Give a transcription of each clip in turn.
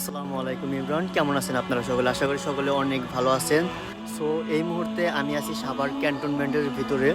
আসসালামু আলাইকুম ইমরান, কেমন আছেন আপনারা সকলে? আশা করি সকলে অনেক ভালো আছেন। সো এই মুহূর্তে আমি আছি সাভার ক্যান্টনমেন্টের ভিতরে,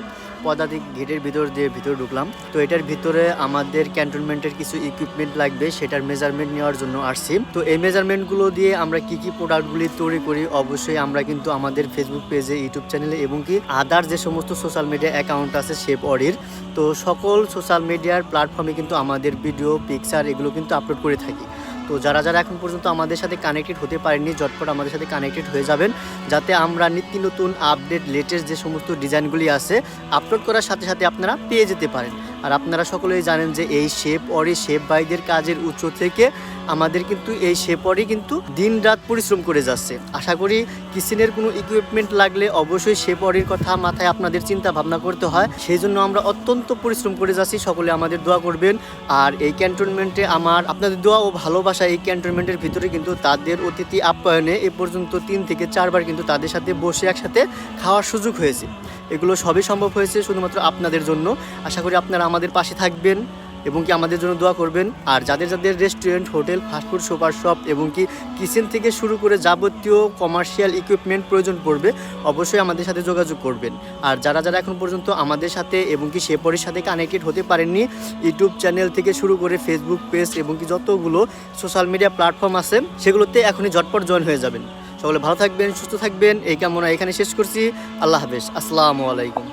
পদাতিক গেটের ভিতর দিয়ে ভিতরে ঢুকলাম। তো এটার ভিতরে আমাদের ক্যান্টনমেন্টের কিছু ইকুইপমেন্ট লাগবে, সেটার মেজারমেন্ট নেওয়ার জন্য আসছি। তো এই মেজারমেন্টগুলো দিয়ে আমরা কি কি প্রোডাক্টগুলি তৈরি করি অবশ্যই আমরা কিন্তু আমাদের ফেসবুক পেজে, ইউটিউব চ্যানেলে এবং কি আদার যে সমস্ত সোশ্যাল মিডিয়া অ্যাকাউন্ট আছে শেপ অডির, তো সকল সোশ্যাল মিডিয়ার প্ল্যাটফর্মে কিন্তু আমাদের ভিডিও, পিকচার এগুলো কিন্তু আপলোড করে থাকি। তো যারা যারা এখন পর্যন্ত আমাদের সাথে কানেক্টেড হতে পারেননি, ঝটপট আমাদের সাথে কানেক্টেড হয়ে যাবেন, যাতে আমরা নিত্য নতুন আপডেট, লেটেস্ট যে সমস্ত ডিজাইনগুলি আছে আপলোড করার সাথে সাথে আপনারা পেয়ে যেতে পারেন। আর আপনারা সকলেই জানেন যে এই শেপ অরি, শেপ ভাইদের কাজের উৎস থেকে আমাদের কিন্তু এই শেপ অরি কিন্তু দিন রাত পরিশ্রম করে যাচ্ছে। আশা করি কিচেনের কোনো ইকুইপমেন্ট লাগলে অবশ্যই শেপ অরির কথা মাথায় আপনাদের চিন্তা ভাবনা করতে হয়, সেই জন্য আমরা অত্যন্ত পরিশ্রম করে যাচ্ছি। সকলে আমাদের দোয়া করবেন। আর এই ক্যান্টনমেন্টে আমার আপনাদের দোয়া ও ভালোবাসা, এই ক্যান্টনমেন্টের ভিতরে কিন্তু তাদের অতিথি আপ্যায়নে এ পর্যন্ত 3 থেকে 4 বার কিন্তু তাদের সাথে বসে একসাথে খাওয়ার সুযোগ হয়েছে। এগুলো সবই সম্ভব হয়েছে শুধুমাত্র আপনাদের জন্য। আশা করি আপনারা আমাদের পাশে থাকবেন এবং কি আমাদের জন্য দোয়া করবেন। আর যাদের যাদের restaurant, hotel, fast food, super shop এবং কি কিচেন থেকে শুরু করে যাবতীয় কমার্শিয়াল ইকুইপমেন্ট প্রয়োজন পড়বে, অবশ্যই আমাদের সাথে যোগাযোগ করবেন। আর যারা যারা এখন পর্যন্ত আমাদের সাথে এবং কি শেপরের সাথে কানেক্টেড হতে পারেননি, ইউটিউব চ্যানেল থেকে শুরু করে ফেসবুক পেজ এবং কি যতগুলো সোশ্যাল মিডিয়া প্ল্যাটফর্ম আছে সেগুলোতে এখনই ঝটপট জয়েন হয়ে যাবেন। সকলে ভালো থাকবেন, সুস্থ থাকবেন, এই কামনা এখানে শেষ করছি। আল্লাহ হাফেজ, আসসালামু আলাইকুম।